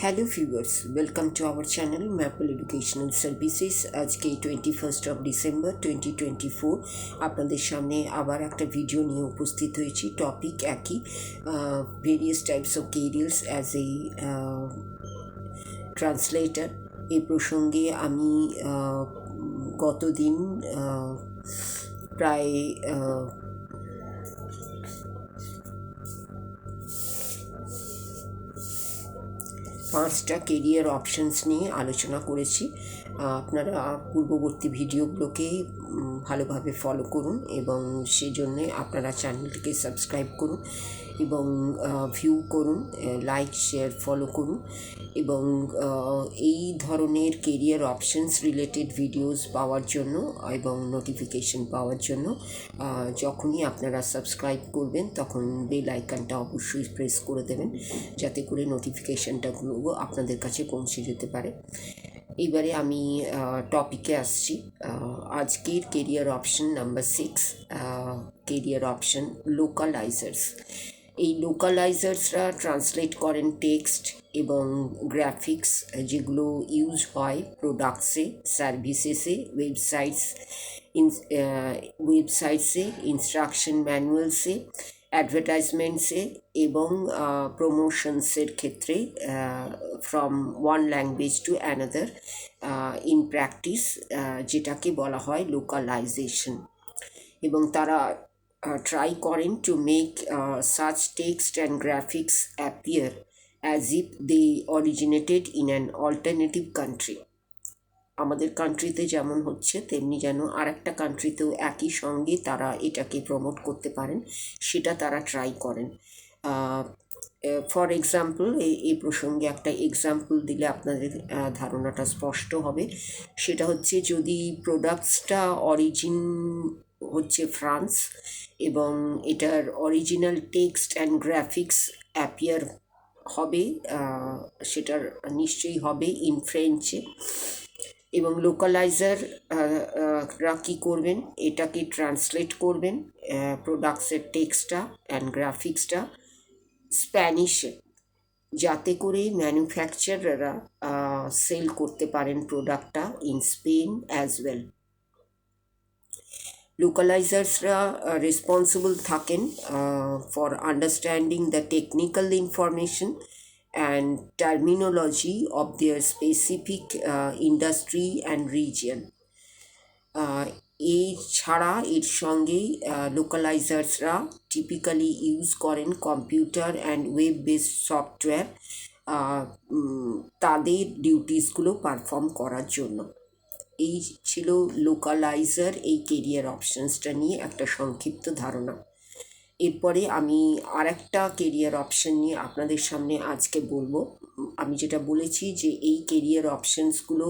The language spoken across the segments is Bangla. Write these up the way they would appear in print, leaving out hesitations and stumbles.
Hello viewers, welcome to our channel maple educational services. আজকে 21 ডিসেম্বর 2024 আপনাদের সামনে আবার একটা ভিডিও নিয়ে উপস্থিত হয়েছি। টপিক একই, various types of careers as a translator. এই প্রসঙ্গে আমি গতদিন প্রায় 5টা কেরিয়ার অপশানস নিয়ে আলোচনা করেছি। আপনারা পূর্ববর্তী ভিডিওগুলোকে ভালোভাবে ফলো করুন এবং সেই জন্যে আপনারা চ্যানেলটিকে সাবস্ক্রাইব করুন এবং ভিউ করুন, লাইক শেয়ার ফলো করুন এবং এই ধরনের কেরিয়ার অপশানস রিলেটেড ভিডিওস পাওয়ার জন্য এবং নোটিফিকেশন পাওয়ার জন্য যখনই আপনারা সাবস্ক্রাইব করবেন তখন বেল আইকনটা অবশ্যই প্রেস করে দেবেন, যাতে করে নোটিফিকেশানটাগুলো আপনাদের কাছে পৌঁছে যেতে পারে। এবারে আমি টপিকে আসছি। আজকের career option number 6, career option localizers. এই লোকালাইজার্সরা ট্রান্সলেট করেন টেক্সট এবং গ্রাফিক্স, যেগুলো ইউজ হয় প্রোডাক্টসে, সার্ভিসেসে, ওয়েবসাইটসে, ইনস্ট্রাকশন ম্যানুয়ালসে, অ্যাডভার্টাইজমেন্টসে এবং প্রমোশনসের ক্ষেত্রে from one language to another in practice, যেটাকে বলা হয় লোকালাইজেশন। এবং তারা ট্রাই করেন to make such text and graphics appear as if they originated in an alternative country. আমাদের কান্ট্রিতে যেমন হচ্ছে তেমনি যেন আর একটা কান্ট্রিতেও একই সঙ্গে তারা এটাকে প্রমোট করতে পারেন, সেটা তারা ট্রাই করেন। ফর এক্সাম্পল, এই প্রসঙ্গে একটা এক্সাম্পল দিলে আপনাদের ধারণাটা স্পষ্ট হবে। সেটা হচ্ছে, যদি প্রোডাক্টসটা অরিজিন হচ্ছে ফ্রান্স এবং এটার original text and graphics appear হবে, সেটার নিশ্চয়ই হবে ইন ফ্রেঞ্চে, এবং লোকালাইজাররা কী করবেন, এটাকে ট্রান্সলেট করবেন প্রোডাক্টসের টেক্সটটা অ্যান্ড গ্রাফিক্সটা স্প্যানিশে, যাতে করে ম্যানুফ্যাকচারাররা সেল করতে পারেন প্রোডাক্টটা ইন স্পেন অ্যাজ ওয়েল। লোকালাইজার্সরা রেসপন্সিবল থাকেন for understanding the technical information and terminology of their specific industry and region. এই ছাড়া এর সঙ্গে লোকালাইজার্সরা টিপিক্যালি ইউজ করেন computer and web based software তাদের ডিউটিসগুলো পারফর্ম করার জন্য। এই ছিল লোকালাইজার এই কেরিয়ার অপশানসটা নিয়ে একটা সংক্ষিপ্ত ধারণা। এরপরে আমি আর একটা কেরিয়ার অপশান নিয়ে আপনাদের সামনে আজকে বলবো। আমি যেটা বলেছি যে এই কেরিয়ার অপশানসগুলো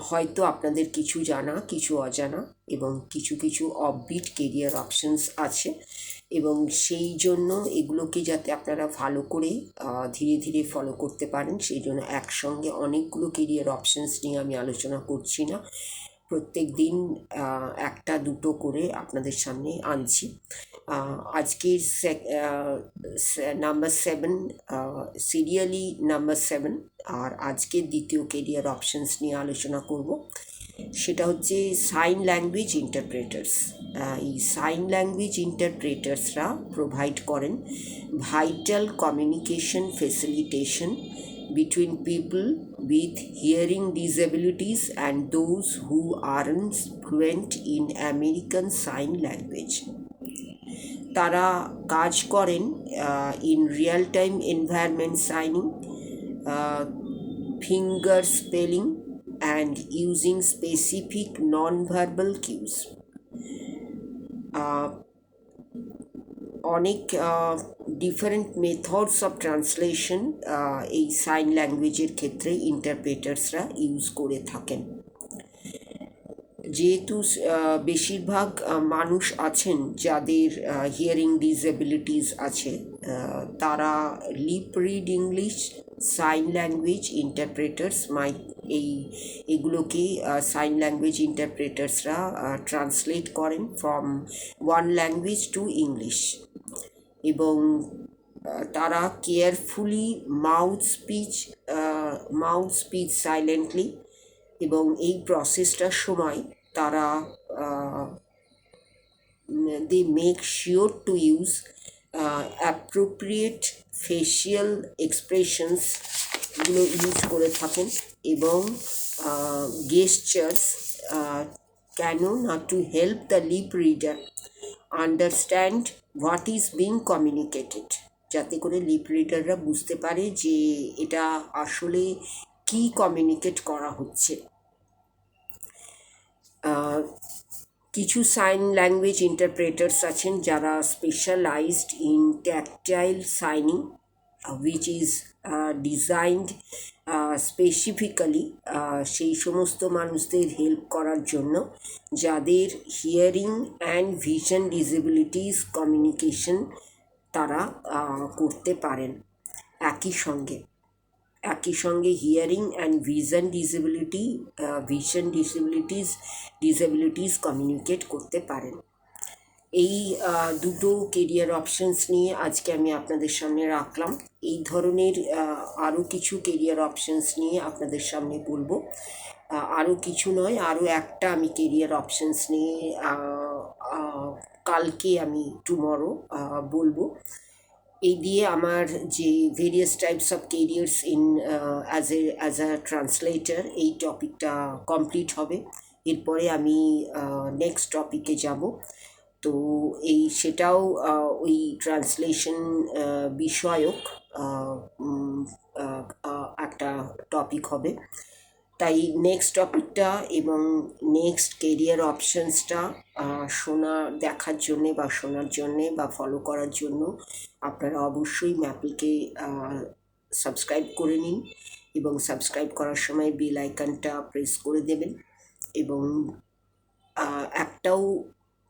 হয়তো আপনাদের কিছু জানা, কিছু অজানা এবং কিছু কিছু অফবিট কেরিয়ার অপশানস আছে, এবং সেই জন্য এগুলোকে যাতে আপনারা ভালো করে ধীরে ধীরে ফলো করতে পারেন, সেই জন্য একসঙ্গে অনেকগুলো কেরিয়ার অপশানস নিয়ে আমি আলোচনা করছি না, প্রত্যেক দিন একটা দুটো করে আপনাদের সামনে আনছি। আজকের নাম্বার 7, সিরিয়ালি নাম্বার 7, আর আজকের দ্বিতীয় কেরিয়ার অপশানস নিয়ে আলোচনা করব। সেটা হচ্ছে সাইন ল্যাঙ্গুয়েজ ইন্টারপ্রেটার্স। এই সাইন ল্যাঙ্গুয়েজ ইন্টারপ্রেটার্সরা প্রোভাইড করেন vital communication facilitation between people with hearing disabilities and those who aren't fluent in American Sign Language. তারা কাজ করেন in real time environment signing, finger spelling and using specific non verbal cues. অনেক ডিফারেন্ট মেথডস অফ ট্রান্সলেশন এই সাইন ল্যাঙ্গুয়েজের ক্ষেত্রে ইন্টারপ্রেটার্সরা ইউজ করে থাকেন। যেহেতু বেশিরভাগ মানুষ আছেন যাদের হিয়ারিং ডিসএবিলিটিস আছে, তারা lip read English, sign language interpreters এগুলোকে সাইন ল্যাঙ্গুয়েজ ইন্টারপ্রেটার্সরা ট্রান্সলেট করেন from one language to English, এবং তারা কেয়ারফুলি মাউথ স্পিচ সাইলেন্টলি, এবং এই প্রসেসটার সময় তারা they make sure to use appropriate facial expressions গুলো ইউজ করে থাকেন, এবং gestures কেন না to help the lip reader understand what is being communicated, যাতে করে লিপ রিডাররা বুঝতে পারে যে এটা আসলে কি কমিউনিকেট করা হচ্ছে। কিছু সাইন ল্যাঙ্গুয়েজ ইন্টারপ্রেটার্স আছেন যারা specialised in tactile signing, which is designed specifically সেই সমস্ত মানুষদের হেল্প করার জন্য যাদের hearing and vision disabilities communication তারা করতে পারেন। একই সঙ্গে hearing and vision disabilities communicate করতে পারেন। এই দুটো কেরিয়ার অপশনস নিয়ে আজকে আমি আপনাদের সামনে রাখলাম। এই ধরনের আরও কিছু কেরিয়ার অপশনস নিয়ে আপনাদের সামনে বলবো। আরও কিছু নয়, আরও একটা আমি কেরিয়ার অপশনস নিয়ে কালকে আমি টুমরো বলবো। এই দিয়ে আমার যে various types of careers in as a translator এই টপিকটা কমপ্লিট হবে। এরপরে আমি নেক্সট টপিকে যাব। তো সেটাও ওই ট্রান্সলেশন বিষয়ক একটা টপিক হবে। তাই নেক্সট টপিকটা এবং নেক্সট কেরিয়ার অপশনসটা দেখার জন্যে বা শোনার জন্যে বা ফলো করার জন্য আপনারা অবশ্যই ম্যাপলকে সাবস্ক্রাইব করে নিন, এবং সাবস্ক্রাইব করার সময় বেল আইকনটা প্রেস করে দেবেন, এবং একটাও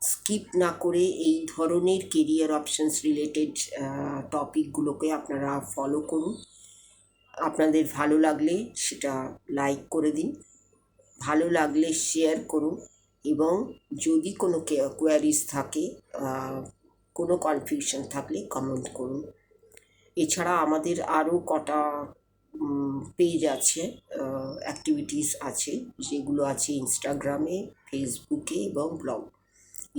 স্কিপ না করে এই ধরনের কেরিয়ার অপশনস রিলেটেড টপিকগুলোকে আপনারা ফলো করুন। আপনাদের ভালো লাগলে সেটা লাইক করে দিন, ভালো লাগলে শেয়ার করুন, এবং যদি কোনো কোয়ারিজ থাকে, কোনো কনফিউশন থাকলে কমেন্ট করুন। এছাড়া আমাদের আরও কটা পেজ আছে, অ্যাক্টিভিটিস আছে, যেগুলো আছে ইনস্টাগ্রামে, ফেসবুকে এবং ব্লগ।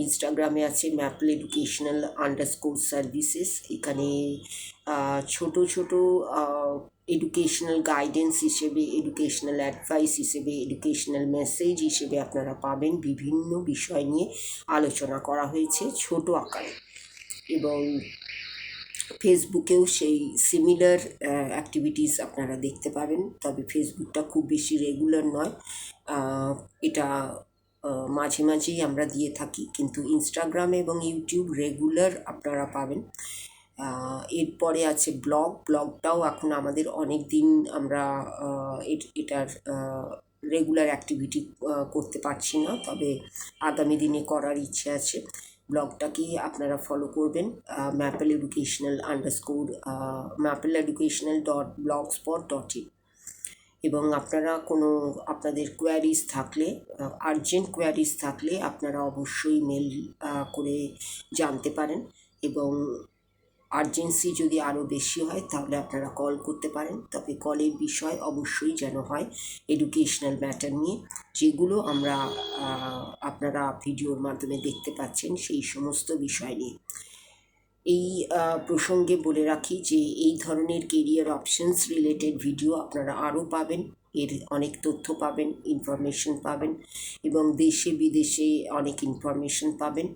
ইনস্টাগ্রামে আছে ম্যাপল এডুকেশনাল _সার্ভিসেস। এখানে ছোট এডুকেশনাল গাইডেন্স হিসেবে, এডুকেশনাল অ্যাডভাইস হিসেবে, এডুকেশনাল মেসেজ হিসেবে আপনারা পাবেন। বিভিন্ন বিষয় নিয়ে আলোচনা করা হয়েছে ছোট আকারে, এবং ফেসবুকেও সেই সিমিলার অ্যাক্টিভিটিস আপনারা দেখতে পাবেন। তবে ফেসবুকটা খুব বেশি রেগুলার নয়, এটা মাঝে মাঝেই আমরা দিয়ে থাকি, কিন্তু ইনস্টাগ্রাম এবং ইউটিউব রেগুলার আপনারা পাবেন। এরপরে আছে ব্লগটাও এখন আমাদের অনেক দিন আমরা এটার রেগুলার অ্যাক্টিভিটি করতে পারছি না, তবে আগামী দিনে করার ইচ্ছে আছে। ব্লগটাকে আপনারা ফলো করবেন, mappleeducational_blogspot.in, এবং আপনারা আপনাদের কোয়ারিজ থাকলে, আর্জেন্ট কোয়ারিজ থাকলে আপনারা অবশ্যই মেল করে জানতে পারেন, এবং আর্জেন্সি যদি আরও বেশি হয় তাহলে আপনারা কল করতে পারেন। তবে কলের বিষয় অবশ্যই যেন হয় এডুকেশনাল ম্যাটার নিয়ে, যেগুলো আপনারা ভিডিওর মাধ্যমে দেখতে পাচ্ছেন সেই সমস্ত বিষয় নিয়ে। এই প্রসঙ্গে বলে রাখি যে এই ধরনের কেরিয়ার অপশনস রিলেটেড ভিডিও আপনারা আরও পাবেন, এর অনেক তথ্য পাবেন, ইনফরমেশন পাবেন, এবং দেশে বিদেশে অনেক ইনফরমেশন পাবেন,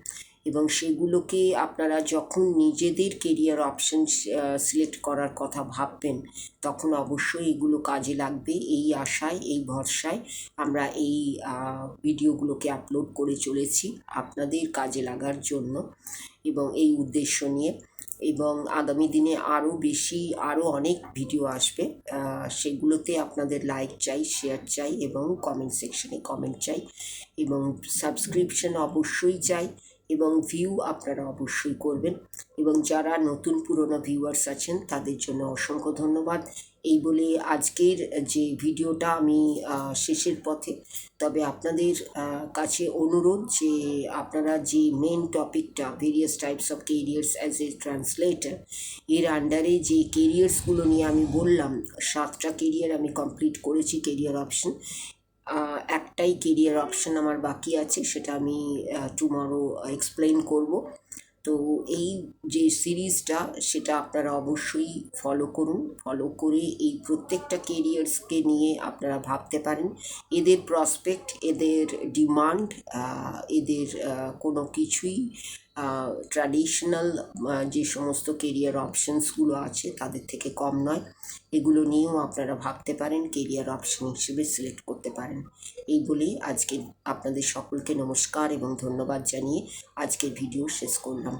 এবং সেগুলোকে আপনারা যখন নিজেদের কেরিয়ার অপশন সিলেক্ট করার কথা ভাববেন তখন অবশ্যই এগুলো কাজে লাগবে। এই আশায়, এই ভরসায় আমরা এই ভিডিওগুলোকে আপলোড করে চলেছি আপনাদের কাজে লাগার জন্য, এবং এই উদ্দেশ্য নিয়ে। এবং আগামী দিনে আরও অনেক ভিডিও আসবে, সেগুলোতে আপনাদের লাইক চাই, শেয়ার চাই, এবং কমেন্ট সেকশনে কমেন্ট চাই, এবং সাবস্ক্রিপশন অবশ্যই চাই, এবং ভিউ আপনারা অবশ্যই করবেন। এবং যারা নতুন পুরনো ভিউয়ার্স আছেন তাদের জন্য অসংখ্য ধন্যবাদ। এই বলে আজকের যে ভিডিওটা আমি শেষের পথে, তবে আপনাদের কাছে অনুরোধ যে আপনারা যে মেন টপিকটা various types of careers as a translator, এর আন্ডারে যে কেরিয়ার্সগুলো নিয়ে আমি বললাম, 7টা কেরিয়ার আমি কমপ্লিট করেছি কেরিয়ার অপশন। একটাই কেরিয়ার অপশন আমার বাকি আছে, সেটা আমি টুমরো এক্সপ্লেন করব। তো এই যে সিরিজটা সেটা আপনারা অবশ্যই ফলো করুন। ফলো করে এই প্রত্যেকটা কেরিয়ার্সকে নিয়ে আপনারা ভাবতে পারেন, এদের প্রসপেক্ট, এদের ডিমান্ড, এদের কোনো কিছুই ট্র্যাডিশনাল যে সমস্ত কেরিয়ার অপশানসগুলো আছে তাদের থেকে কম নয়। এগুলো নিয়েও আপনারা ভাবতে পারেন, কেরিয়ার অপশন হিসেবে সিলেক্ট করতে পারেন। এই বলেই আজকে আপনাদের সকলকে নমস্কার এবং ধন্যবাদ জানিয়ে আজকের ভিডিও শেষ করলাম।